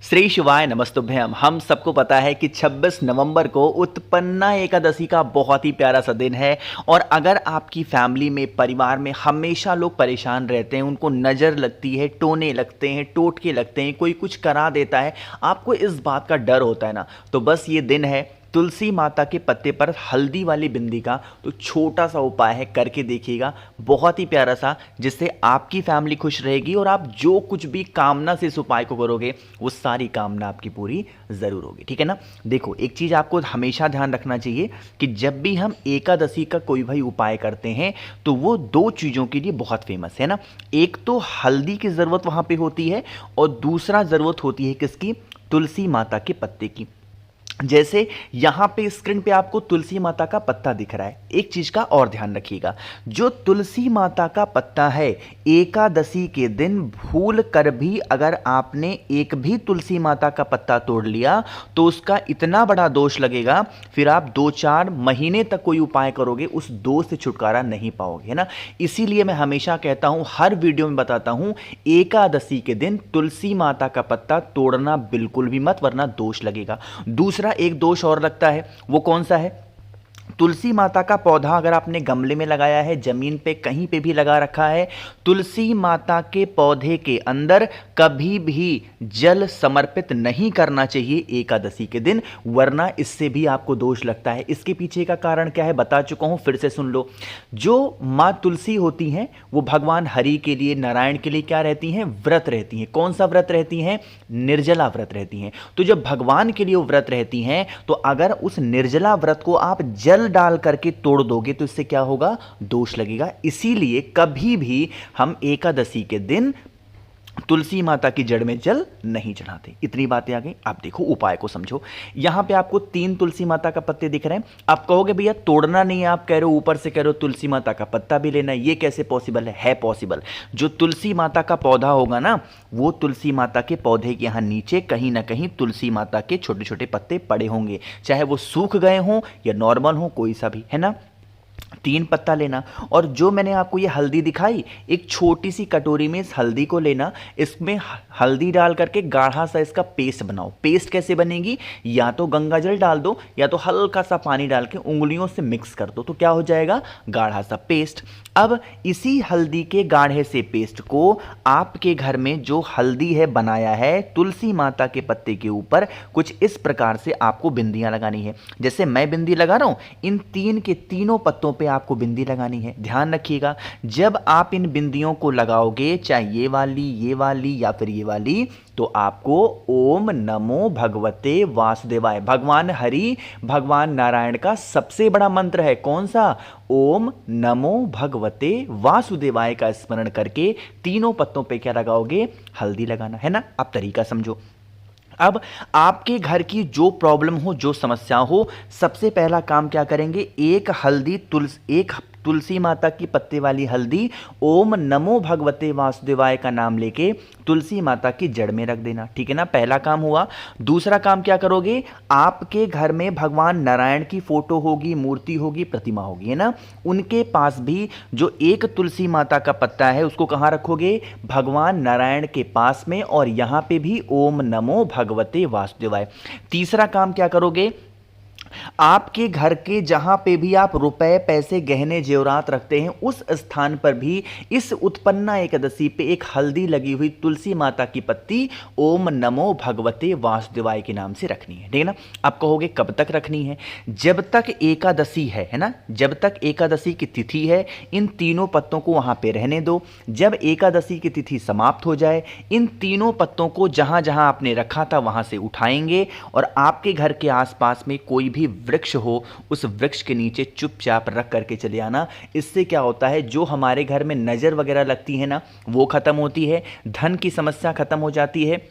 श्री शिवाय नमस्तुभ्यम। हम सबको पता है कि 26 नवंबर को उत्पन्ना एकादशी का बहुत ही प्यारा सा दिन है। और अगर आपकी फैमिली में, परिवार में हमेशा लोग परेशान रहते हैं, उनको नज़र लगती है, टोने लगते हैं, टोटके लगते हैं, कोई कुछ करा देता है, आपको इस बात का डर होता है ना, तो बस ये दिन है तुलसी माता के पत्ते पर हल्दी वाली बिंदी का। तो छोटा सा उपाय है, करके देखिएगा, बहुत ही प्यारा सा, जिससे आपकी फैमिली खुश रहेगी और आप जो कुछ भी कामना से इस उपाय को करोगे वो सारी कामना आपकी पूरी ज़रूर होगी। ठीक है ना। देखो, एक चीज़ आपको हमेशा ध्यान रखना चाहिए कि जब भी हम एकादशी का कोई भी उपाय करते हैं तो वो दो चीज़ों के लिए बहुत फेमस है ना। एक तो हल्दी की ज़रूरत वहाँ पर होती है और दूसरा ज़रूरत होती है किसकी? तुलसी माता के पत्ते की। जैसे यहाँ पे स्क्रीन पे आपको तुलसी माता का पत्ता दिख रहा है। एक चीज का और ध्यान रखिएगा, जो तुलसी माता का पत्ता है, एकादशी के दिन भूल कर भी अगर आपने एक भी तुलसी माता का पत्ता तोड़ लिया तो उसका इतना बड़ा दोष लगेगा, फिर आप 2-4 महीने तक कोई उपाय करोगे उस दोष से छुटकारा नहीं पाओगे, है ना। इसीलिए मैं हमेशा कहता हूं, हर वीडियो में बताता हूं, एकादशी के दिन तुलसी माता का पत्ता तोड़ना बिल्कुल भी मत, वरना दोष लगेगा। दूसरा एक दोष और लगता है, वो कौन सा है? तुलसी माता का पौधा अगर आपने गमले में लगाया है, जमीन पे कहीं पे भी लगा रखा है, तुलसी माता के पौधे के अंदर कभी भी जल समर्पित नहीं करना चाहिए एकादशी के दिन, वरना इससे भी आपको दोष लगता है। इसके पीछे का कारण क्या है बता चुका हूं, फिर से सुन लो। जो माँ तुलसी होती हैं वो भगवान हरि के लिए, नारायण के लिए क्या रहती हैं? व्रत रहती हैं। कौन सा व्रत रहती हैं? निर्जला व्रत रहती हैं। तो जब भगवान के लिए वो व्रत रहती हैं तो अगर उस निर्जला व्रत को आप जल डाल करके तोड़ दोगे तो इससे क्या होगा? दोष लगेगा। इसीलिए कभी भी हम एकादशी के दिन तुलसी माता की जड़ में जल नहीं चढ़ाते। इतनी बातें आ गई। अब देखो, उपाय को समझो। यहां पे आपको 3 तुलसी माता का पत्ते दिख रहे हैं। आप कहोगे भैया तोड़ना नहीं है, आप कह रहे हो ऊपर से कह रहे हो तुलसी माता का पत्ता भी लेना है, ये कैसे पॉसिबल है? है पॉसिबल। जो तुलसी माता का पौधा होगा ना, वो तुलसी माता के पौधे के यहां नीचे कहीं ना कहीं तुलसी माता के छोटे छोटे पत्ते पड़े होंगे, चाहे वो सूख गए हों या नॉर्मल हो, कोई सा भी, है ना। 3 पत्ता लेना, और जो मैंने आपको ये हल्दी दिखाई, एक छोटी सी कटोरी में इस हल्दी को लेना, इसमें हल्दी डाल करके गाढ़ा सा इसका पेस्ट बनाओ। पेस्ट कैसे बनेगी? या तो गंगा जल डाल दो या तो हल्का सा पानी डाल के उंगलियों से मिक्स कर दो, तो क्या हो जाएगा? गाढ़ा सा पेस्ट। अब इसी हल्दी के गाढ़े से पेस्ट को आपके घर में जो हल्दी है बनाया है, तुलसी माता के पत्ते के ऊपर कुछ इस प्रकार से आपको बिंदियां लगानी है। जैसे मैं बिंदी लगा रहा हूं, इन 3 के तीनों पत्तों पे आपको बिंदी लगानी है। ध्यान रखिएगा, जब आप इन बिंदियों को लगाओगे, चाहे ये वाली या फिर ये वाली, तो आपको ओम नमो भगवते वासुदेवाय, भगवान हरि, भगवान नारायण का सबसे बड़ा मंत्र है। कौन सा? ओम नमो भगवते वासुदेवाय का स्मरण करके तीनों पत्तों पे क्या लगाओगे? हल्दी लगाना, है ना। अब तरीका समझो। अब आपके घर की जो प्रॉब्लम हो, जो समस्या हो, सबसे पहला काम क्या करेंगे? एक तुलसी माता की पत्ते वाली हल्दी ओम नमो भगवते वासुदेवाय का नाम लेके तुलसी माता की जड़ में रख देना। ठीक है ना, पहला काम हुआ। दूसरा काम क्या करोगे? आपके घर में भगवान नारायण की फोटो होगी, मूर्ति होगी, प्रतिमा होगी, है ना। उनके पास भी जो एक तुलसी माता का पत्ता है उसको कहां रखोगे? भगवान नारायण के पास में, और यहां पे भी ओम नमो भगवते वासुदेवाय। तीसरा काम क्या करोगे? आपके घर के जहां पे भी आप रुपए, पैसे, गहने, जेवरात रखते हैं, उस स्थान पर भी इस उत्पन्ना एकादशी पे एक हल्दी लगी हुई तुलसी माता की पत्ती ओम नमो भगवते वासुदेवाय के नाम से रखनी है। ठीक है ना। आप कहोगे कब तक रखनी है? जब तक एकादशी है ना, जब तक एकादशी की तिथि है, इन तीनों पत्तों को वहां पे रहने दो। जब एकादशी की तिथि समाप्त हो जाए, इन तीनों पत्तों को जहां जहां आपने रखा था वहां से उठाएंगे, और आपके घर के आसपास में कोई भी वृक्ष हो, उस वृक्ष के नीचे चुपचाप रख करके चले आना। इससे क्या होता है, जो हमारे घर में नजर वगैरह लगती है ना, वो खत्म होती है, धन की समस्या खत्म हो जाती है,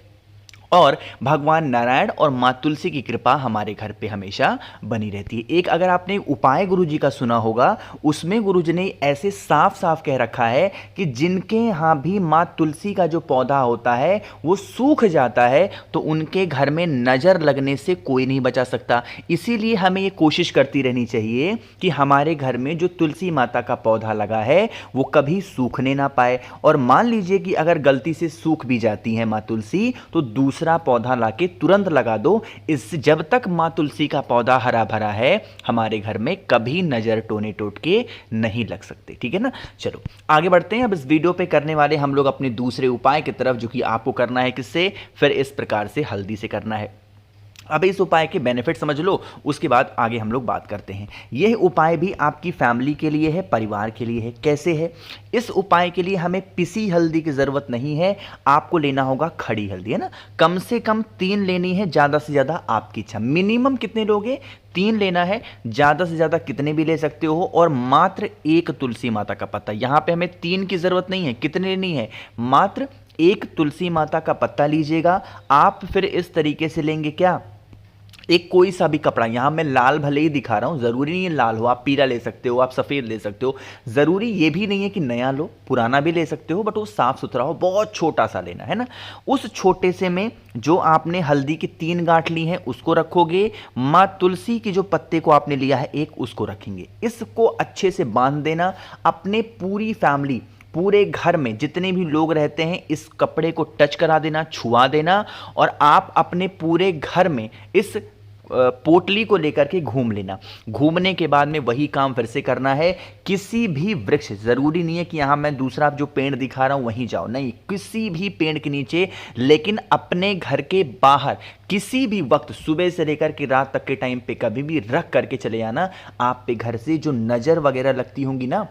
और भगवान नारायण और माँ तुलसी की कृपा हमारे घर पे हमेशा बनी रहती है। एक अगर आपने उपाय गुरुजी का सुना होगा, उसमें गुरुजी ने ऐसे साफ साफ कह रखा है कि जिनके यहाँ भी माँ तुलसी का जो पौधा होता है वो सूख जाता है, तो उनके घर में नज़र लगने से कोई नहीं बचा सकता। इसीलिए हमें ये कोशिश करती रहनी चाहिए कि हमारे घर में जो तुलसी माता का पौधा लगा है वो कभी सूखने ना पाए। और मान लीजिए कि अगर गलती से सूख भी जाती है माँ तुलसी, तो दूसरा दूसरा पौधा लाके तुरंत लगा दो। इस जब तक माँ तुलसी का पौधा हरा भरा है हमारे घर में कभी नजर टोने टोटके नहीं लग सकते। ठीक है ना। चलो आगे बढ़ते हैं। अब इस वीडियो पे करने वाले हम लोग अपने दूसरे उपाय की तरफ, जो कि आपको करना है किससे, फिर इस प्रकार से हल्दी से करना है। अब इस उपाय के बेनिफिट समझ लो, उसके बाद आगे हम लोग बात करते हैं। यह उपाय भी आपकी फैमिली के लिए है, परिवार के लिए है। कैसे है? इस उपाय के लिए हमें पिसी हल्दी की ज़रूरत नहीं है, आपको लेना होगा खड़ी हल्दी, है ना। कम से कम 3 लेनी है, ज़्यादा से ज़्यादा आपकी इच्छा। मिनिमम कितने लोगे? 3 लेना है, ज़्यादा से ज़्यादा कितने भी ले सकते हो। और मात्र 1 तुलसी माता का पत्ता। यहाँ पे हमें 3 की ज़रूरत नहीं है। कितने लेनी है? मात्र 1 तुलसी माता का पत्ता लीजिएगा आप। फिर इस तरीके से लेंगे क्या, एक कोई सा भी कपड़ा, यहां मैं लाल भले ही दिखा रहा हूं, जरूरी नहीं है लाल हो, आप पीला ले सकते हो, आप सफेद ले सकते हो। जरूरी ये भी नहीं है कि नया लो, पुराना भी ले सकते हो, बट वो साफ सुथरा हो, बहुत छोटा सा लेना है ना। उस छोटे से में जो आपने हल्दी की 3 गांठ ली हैं उसको रखोगे। माँ तुलसी की जो पत्ते को आपने लिया है एक, उसको रखेंगे। इसको अच्छे से बांध देना। अपने पूरी फैमिली, पूरे घर में जितने भी लोग रहते हैं इस कपड़े को टच करा देना, छुआ देना। और आप अपने पूरे घर में इस पोटली को लेकर के घूम लेना। घूमने के बाद में वही काम फिर से करना है। किसी भी वृक्ष, जरूरी नहीं है कि यहां मैं दूसरा जो पेड़ दिखा रहा हूं वहीं जाओ, नहीं, किसी भी पेड़ के नीचे, लेकिन अपने घर के बाहर किसी भी वक्त, सुबह से लेकर के रात तक के टाइम पे कभी भी रख करके चले आना। आप पे घर से जो नजर वगैरह लगती होंगी ना,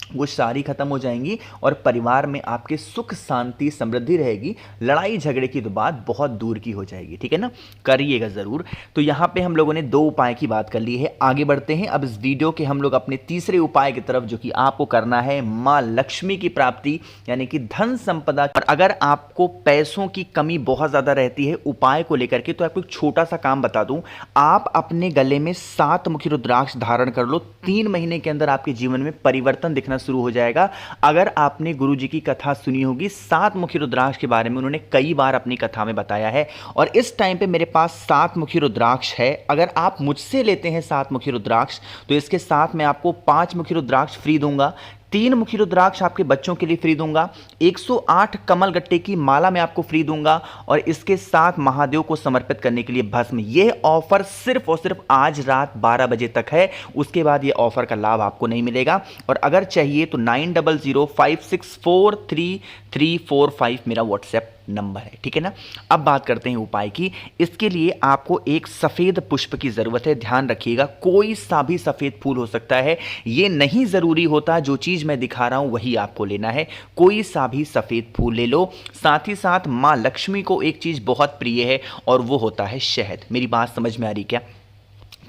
वो सारी खत्म हो जाएंगी और परिवार में आपके सुख शांति समृद्धि रहेगी। लड़ाई झगड़े की तो बात बहुत दूर की हो जाएगी। ठीक है ना, करिएगा जरूर। तो यहां पे हम लोगों ने 2 उपाय की बात कर ली है। आगे बढ़ते हैं अब इस वीडियो के हम लोग अपने तीसरे उपाय की तरफ, जो कि आपको करना है मां लक्ष्मी की प्राप्ति, यानी कि धन संपदा। और अगर आपको पैसों की कमी बहुत ज्यादा रहती है उपाय को लेकर के, तो आपको एक छोटा सा काम बता दूं। आप अपने गले में 7 मुखी रुद्राक्ष धारण कर लो। 3 महीने के अंदर आपके जीवन में परिवर्तन दिखना शुरू हो जाएगा। अगर आपने गुरुजी की कथा सुनी होगी 7 मुखी रुद्राक्ष के बारे में, उन्होंने कई बार अपनी कथा में बताया है। और इस टाइम पे मेरे पास 7 मुखी रुद्राक्ष है। अगर आप मुझसे लेते हैं 7 मुखी रुद्राक्ष, तो इसके साथ मैं आपको 5 मुखी रुद्राक्ष फ्री दूंगा, 3 मुखी रुद्राक्ष आपके बच्चों के लिए फ्री दूंगा, 108 कमल गट्टे की माला मैं आपको फ्री दूंगा, और इसके साथ महादेव को समर्पित करने के लिए भस्म। यह ऑफर सिर्फ और सिर्फ आज रात 12 बजे तक है, उसके बाद यह ऑफर का लाभ आपको नहीं मिलेगा। और अगर चाहिए तो 9005643345 मेरा व्हाट्सएप नंबर है। ठीक है ना। अब बात करते हैं उपाय की। इसके लिए आपको एक सफेद पुष्प की जरूरत है। ध्यान रखिएगा, कोई सा भी सफेद फूल हो सकता है, यह नहीं जरूरी होता जो चीज मैं दिखा रहा हूं वही आपको लेना है। कोई सा भी सफेद फूल ले लो। साथ ही साथ मां लक्ष्मी को एक चीज बहुत प्रिय है और वो होता है शहद। मेरी बात समझ में आ रही क्या?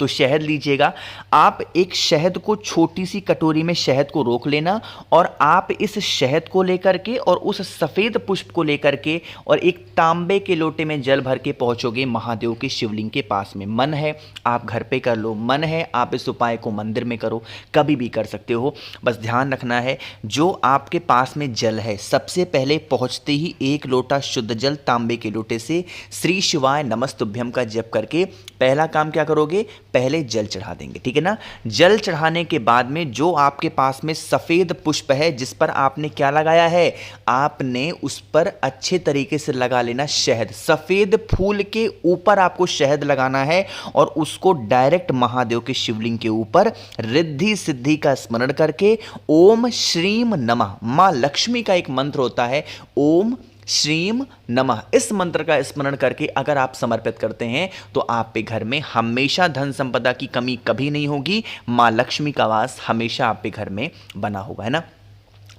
तो शहद लीजिएगा आप। एक शहद को, छोटी सी कटोरी में शहद को रोक लेना, और आप इस शहद को लेकर के और उस सफेद पुष्प को लेकर के और एक तांबे के लोटे में जल भर के पहुंचोगे महादेव के शिवलिंग के पास में। मन है आप घर पे कर लो, मन है आप इस उपाय को मंदिर में करो, कभी भी कर सकते हो। बस ध्यान रखना है, जो आपके पास में जल है, सबसे पहले पहुंचते ही 1 लोटा शुद्ध जल तांबे के लोटे से श्री शिवाय नमस्तुभ्यम का जप करके पहला काम क्या करोगे, पहले जल चढ़ा देंगे। ठीक है ना। जल चढ़ाने के बाद में जो आपके पास में सफेद पुष्प है, जिस पर आपने क्या लगाया है, आपने उस पर अच्छे तरीके से लगा लेना शहद। सफेद फूल के ऊपर आपको शहद लगाना है और उसको डायरेक्ट महादेव के शिवलिंग के ऊपर रिद्धि सिद्धि का स्मरण करके ओम श्रीम नमः, मां लक्ष्मी का एक मंत्र होता है, ओम श्रीम नमः, इस मंत्र का स्मरण करके अगर आप समर्पित करते हैं तो आप पे घर में हमेशा धन संपदा की कमी कभी नहीं होगी। मां लक्ष्मी का वास हमेशा आप पे घर में बना होगा, है ना।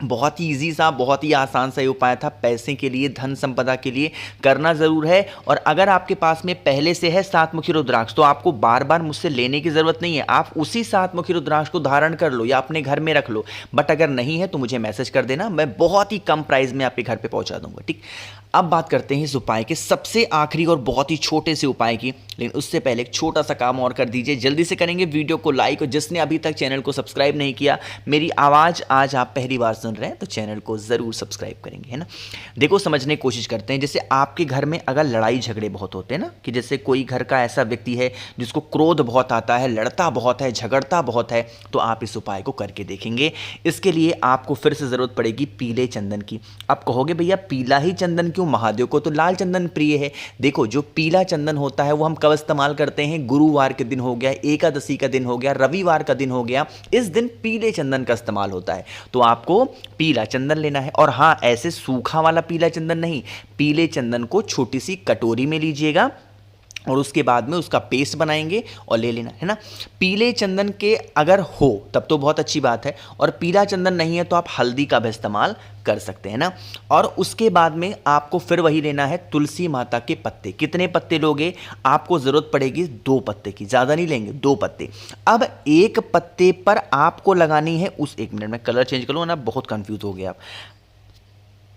बहुत ही ईजी सा, बहुत ही आसान सा ये उपाय था। पैसे के लिए, धन संपदा के लिए करना ज़रूर है। और अगर आपके पास में पहले से है 7 मुखी रुद्राक्ष, तो आपको बार बार मुझसे लेने की ज़रूरत नहीं है। आप उसी 7 मुखी रुद्राक्ष को धारण कर लो या अपने घर में रख लो। बट अगर नहीं है तो मुझे मैसेज कर देना, मैं बहुत ही कम प्राइस में आपके घर पे पहुंचा दूंगा। ठीक। अब बात करते हैं इस उपाय के सबसे आखिरी और बहुत ही छोटे से उपाय की, लेकिन उससे पहले एक छोटा सा काम और कर दीजिए, जल्दी से करेंगे वीडियो को लाइक। और जिसने अभी तक चैनल को सब्सक्राइब नहीं किया, मेरी आवाज़ आज आप पहली बार सुन रहे हैं तो चैनल को ज़रूर सब्सक्राइब करेंगे, है ना। देखो समझने की कोशिश करते हैं। जैसे आपके घर में अगर लड़ाई झगड़े बहुत होते हैं ना, कि जैसे कोई घर का ऐसा व्यक्ति है जिसको क्रोध बहुत आता है, लड़ता बहुत है, झगड़ता बहुत है, तो आप इस उपाय को करके देखेंगे। इसके लिए आपको फिर से ज़रूरत पड़ेगी पीले चंदन की। आप कहोगे भैया पीला ही चंदन क्यों? महादेव को तो लाल चंदन प्रिय है। देखो जो पीला चंदन होता है वो हम कब इस्तेमाल करते हैं? गुरुवार के दिन हो गया, एकादशी का दिन हो गया, रविवार का दिन हो गया, इस दिन पीले चंदन का इस्तेमाल होता है। तो आपको पीला चंदन लेना है। और हाँ, ऐसे सूखा वाला पीला चंदन नहीं, पीले चंदन को छोटी सी कटोरी में लीजिएगा और उसके बाद में उसका पेस्ट बनाएंगे और ले लेना है ना। पीले चंदन के अगर हो तब तो बहुत अच्छी बात है, और पीला चंदन नहीं है तो आप हल्दी का भी इस्तेमाल कर सकते हैं ना। और उसके बाद में आपको फिर वही लेना है तुलसी माता के पत्ते। कितने पत्ते लोगे? आपको ज़रूरत पड़ेगी 2 पत्ते की, ज़्यादा नहीं लेंगे, 2 पत्ते। अब एक पत्ते पर आपको लगानी है उस, 1 मिनट में कलर चेंज कर लो ना, बहुत कंफ्यूज हो गया आप।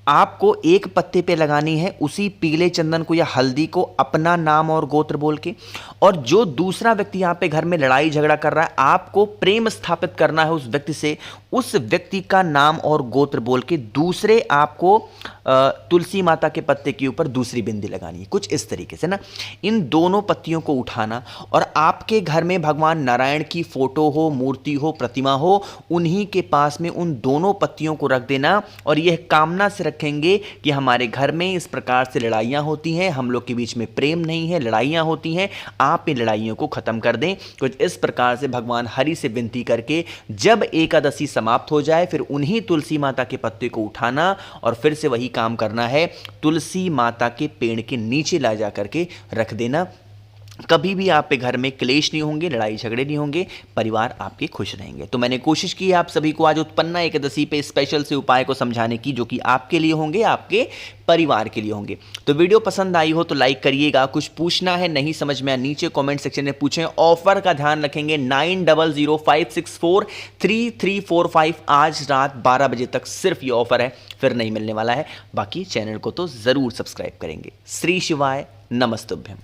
आपको एक पत्ते पे लगानी है उसी पीले चंदन को या हल्दी को अपना नाम और गोत्र बोल के। और जो दूसरा व्यक्ति यहाँ पे घर में लड़ाई झगड़ा कर रहा है, आपको प्रेम स्थापित करना है उस व्यक्ति से, उस व्यक्ति का नाम और गोत्र बोल के दूसरे आपको तुलसी माता के पत्ते के ऊपर दूसरी बिंदी लगानी है, कुछ इस तरीके से ना। इन दोनों पत्तियों को उठाना और आपके घर में भगवान नारायण की फोटो हो, मूर्ति हो, प्रतिमा हो, उन्हीं के पास में उन दोनों पत्तियों को रख देना और यह कामना से रखेंगे कि हमारे घर में इस प्रकार से लड़ाइयाँ होती हैं, हम लोग के बीच में प्रेम नहीं है, लड़ाइयाँ होती हैं, आप इन लड़ाइयों को ख़त्म कर दें। कुछ इस प्रकार से भगवान हरि से विनती करके जब एकादशी समाप्त हो जाए फिर उन्हीं तुलसी माता के पत्ते को उठाना और फिर से वही काम करना है, तुलसी माता के पेड़ के नीचे ला जा करके रख देना। कभी भी आप पे घर में क्लेश नहीं होंगे, लड़ाई झगड़े नहीं होंगे, परिवार आपके खुश रहेंगे। तो मैंने कोशिश की है आप सभी को आज उत्पन्ना एकादशी पे स्पेशल से उपाय को समझाने की, जो कि आपके लिए होंगे, आपके परिवार के लिए होंगे। तो वीडियो पसंद आई हो तो लाइक करिएगा। कुछ पूछना है, नहीं समझ में आया, नीचे कमेंट सेक्शन में पूछें। ऑफर का ध्यान रखेंगे 9005643345 आज रात 12 बजे तक सिर्फ ये ऑफर है, फिर नहीं मिलने वाला है। बाकी चैनल को तो ज़रूर सब्सक्राइब करेंगे। श्री शिवाय नमस्तुभ्यम।